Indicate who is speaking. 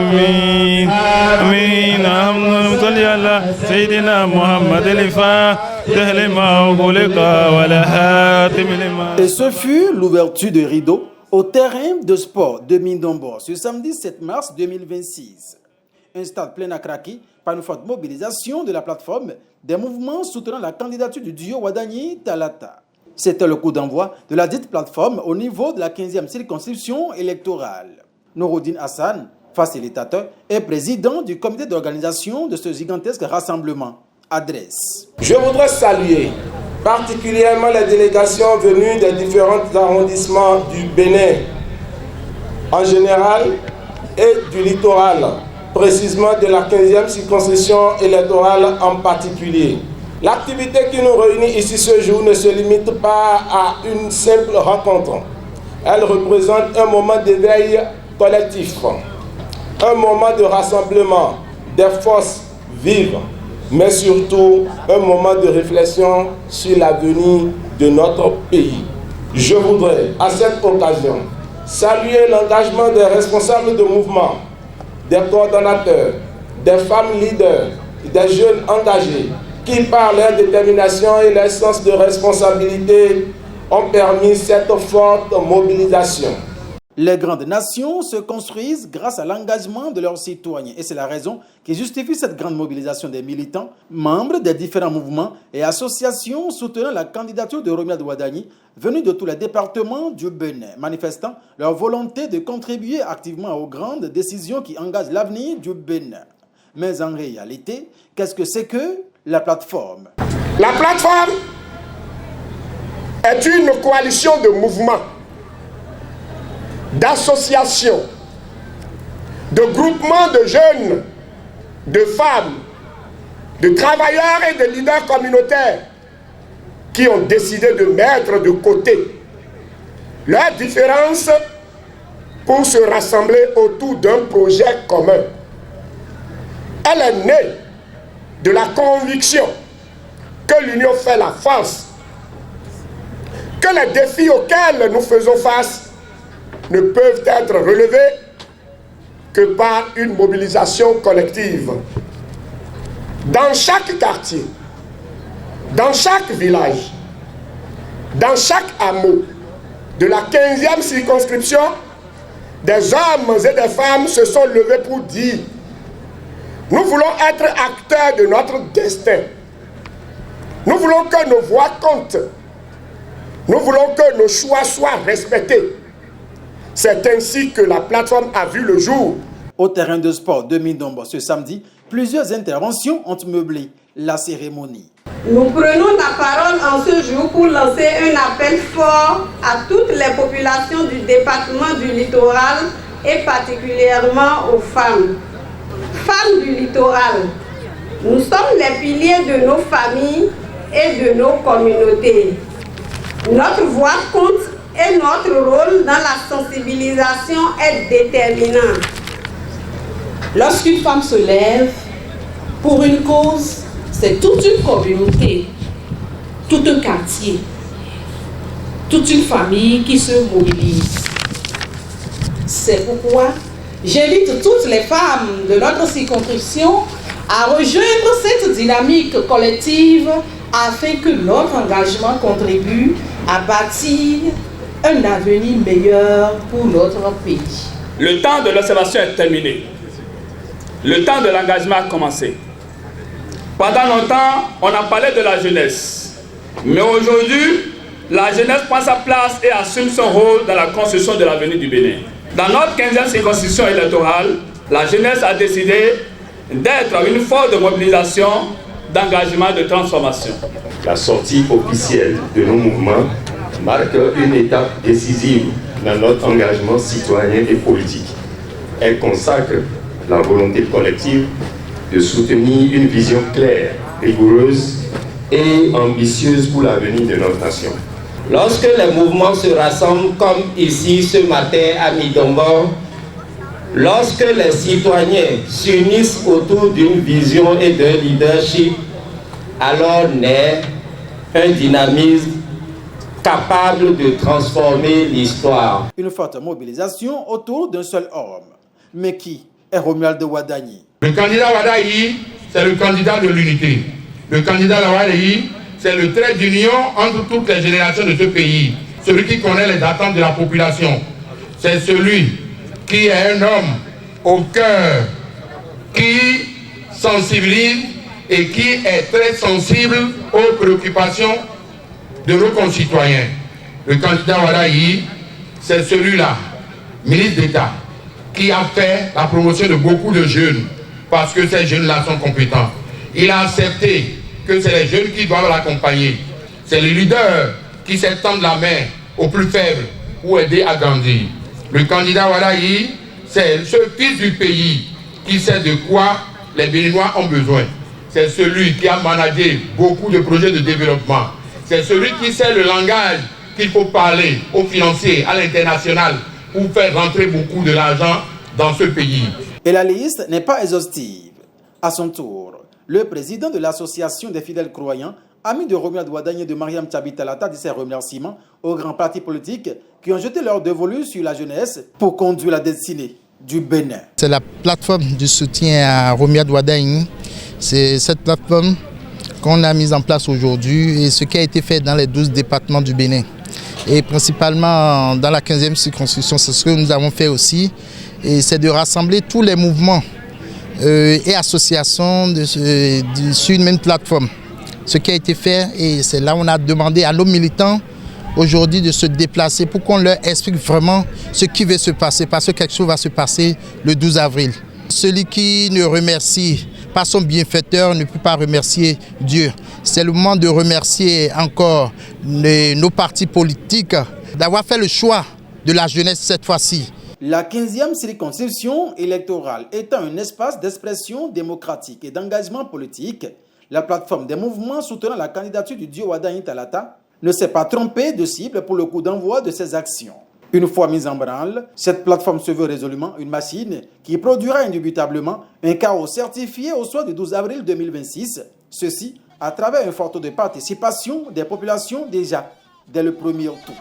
Speaker 1: آمين آمين اللهم صل على سيدنا محمد الفاتح لما أغلق والهاتم لما.
Speaker 2: Et ce fut l'ouverture de rideau au terrain de sport de Mindombo ce samedi 7 mars 2026. Un stade plein à craquer par une forte mobilisation de la plateforme des mouvements soutenant la candidature du duo Wadani-Talata. C'était le coup d'envoi de la dite plateforme au niveau de la 15e circonscription électorale. Nouroudine Hassan, facilitateur et président du comité d'organisation de ce gigantesque rassemblement, adresse.
Speaker 3: Je voudrais saluer particulièrement les délégations venues des différents arrondissements du Bénin en général et du littoral, précisément de la 15e circonscription électorale en particulier. L'activité qui nous réunit ici ce jour ne se limite pas à une simple rencontre. Elle représente un moment d'éveil collectif, un moment de rassemblement des forces vives, mais surtout un moment de réflexion sur l'avenir de notre pays. Je voudrais, à cette occasion, saluer l'engagement des responsables de mouvement, des coordonnateurs, des femmes leaders, des jeunes engagés qui, par leur détermination et leur sens de responsabilité, ont permis cette forte mobilisation.
Speaker 2: Les grandes nations se construisent grâce à l'engagement de leurs citoyens et c'est la raison qui justifie cette grande mobilisation des militants, membres des différents mouvements et associations soutenant la candidature de Romuald Wadani venus de tous les départements du Bénin, manifestant leur volonté de contribuer activement aux grandes décisions qui engagent l'avenir du Bénin. Mais en réalité, qu'est-ce que c'est que la plateforme?
Speaker 4: La plateforme est une coalition de mouvements, d'associations, de groupements de jeunes, de femmes, de travailleurs et de leaders communautaires qui ont décidé de mettre de côté leurs différences pour se rassembler autour d'un projet commun. Elle est née de la conviction que l'union fait la force, que les défis auxquels nous faisons face ne peuvent être relevés que par une mobilisation collective. Dans chaque quartier, dans chaque village, dans chaque hameau de la 15e circonscription, des hommes et des femmes se sont levés pour dire: nous voulons être acteurs de notre destin. Nous voulons que nos voix comptent. Nous voulons que nos choix soient respectés. C'est ainsi que la plateforme a vu le jour.
Speaker 2: Au terrain de sport de Mindombo ce samedi, plusieurs interventions ont meublé la cérémonie.
Speaker 5: Nous prenons la parole en ce jour pour lancer un appel fort à toutes les populations du département du littoral et particulièrement aux femmes. Femmes du littoral, nous sommes les piliers de nos familles et de nos communautés. Notre voix compte et notre rôle dans la sensibilisation est déterminant.
Speaker 6: Lorsqu'une femme se lève pour une cause, c'est toute une communauté, tout un quartier, toute une famille qui se mobilise. C'est pourquoi j'invite toutes les femmes de notre circonscription à rejoindre cette dynamique collective afin que notre engagement contribue à bâtir un avenir meilleur pour notre pays.
Speaker 7: Le temps de l'observation est terminé. Le temps de l'engagement a commencé. Pendant longtemps, on a parlé de la jeunesse. Mais aujourd'hui, la jeunesse prend sa place et assume son rôle dans la construction de l'avenir du Bénin. Dans notre 15e circonscription électorale, la jeunesse a décidé d'être une force de mobilisation, d'engagement, de transformation.
Speaker 8: La sortie officielle de nos mouvements marque une étape décisive dans notre engagement citoyen et politique. Elle consacre la volonté collective de soutenir une vision claire, rigoureuse et ambitieuse pour l'avenir de notre nation.
Speaker 9: Lorsque les mouvements se rassemblent comme ici ce matin à Mindombo, lorsque les citoyens s'unissent autour d'une vision et d'un leadership, alors naît un dynamisme capable de transformer l'histoire.
Speaker 2: Une forte mobilisation autour d'un seul homme. Mais qui est Romuald Wadagni.
Speaker 10: Le candidat Wadayi, c'est le candidat de l'unité. Le candidat Wadayi, c'est le trait d'union entre toutes les générations de ce pays. Celui qui connaît les attentes de la population. C'est celui qui est un homme au cœur, qui sensibilise et qui est très sensible aux préoccupations de nos concitoyens. Le candidat Wadayi, c'est celui-là, ministre d'État, qui a fait la promotion de beaucoup de jeunes, parce que ces jeunes-là sont compétents. Il a accepté que c'est les jeunes qui doivent l'accompagner. C'est le leader qui sait tendre la main aux plus faibles pour aider à grandir. Le candidat Wadayi, c'est ce fils du pays qui sait de quoi les Béninois ont besoin. C'est celui qui a managé beaucoup de projets de développement. C'est celui qui sait le langage qu'il faut parler aux financiers, à l'international, pour faire rentrer beaucoup de l'argent dans ce pays.
Speaker 2: Et la liste n'est pas exhaustive. À son tour, le président de l'association des fidèles croyants, ami de Romuald Wadagni et de Mariam Tchabi Talata, dit ses remerciements aux grands partis politiques qui ont jeté leur dévolu sur la jeunesse pour conduire la destinée du Bénin.
Speaker 11: C'est la plateforme du soutien à Romuald Wadagni. C'est cette plateforme qu'on a mise en place aujourd'hui et ce qui a été fait dans les 12 départements du Bénin. Et principalement dans la 15e circonscription, c'est ce que nous avons fait aussi. Et c'est de rassembler tous les mouvements et associations sur une même plateforme. Ce qui a été fait, et c'est là où on a demandé à nos militants aujourd'hui de se déplacer pour qu'on leur explique vraiment ce qui va se passer, parce que quelque chose va se passer le 12 avril. Celui qui ne remercie pas son bienfaiteur ne peut pas remercier Dieu. C'est le moment de remercier encore nos partis politiques d'avoir fait le choix de la jeunesse cette fois-ci.
Speaker 2: La 15e circonscription électorale étant un espace d'expression démocratique et d'engagement politique, la plateforme des mouvements soutenant la candidature du duo Wadagni Talata ne s'est pas trompée de cible pour le coup d'envoi de ses actions. Une fois mise en branle, cette plateforme se veut résolument une machine qui produira indubitablement un chaos certifié au soir du 12 avril 2026, ceci à travers un fort taux de participation des populations déjà dès le premier tour.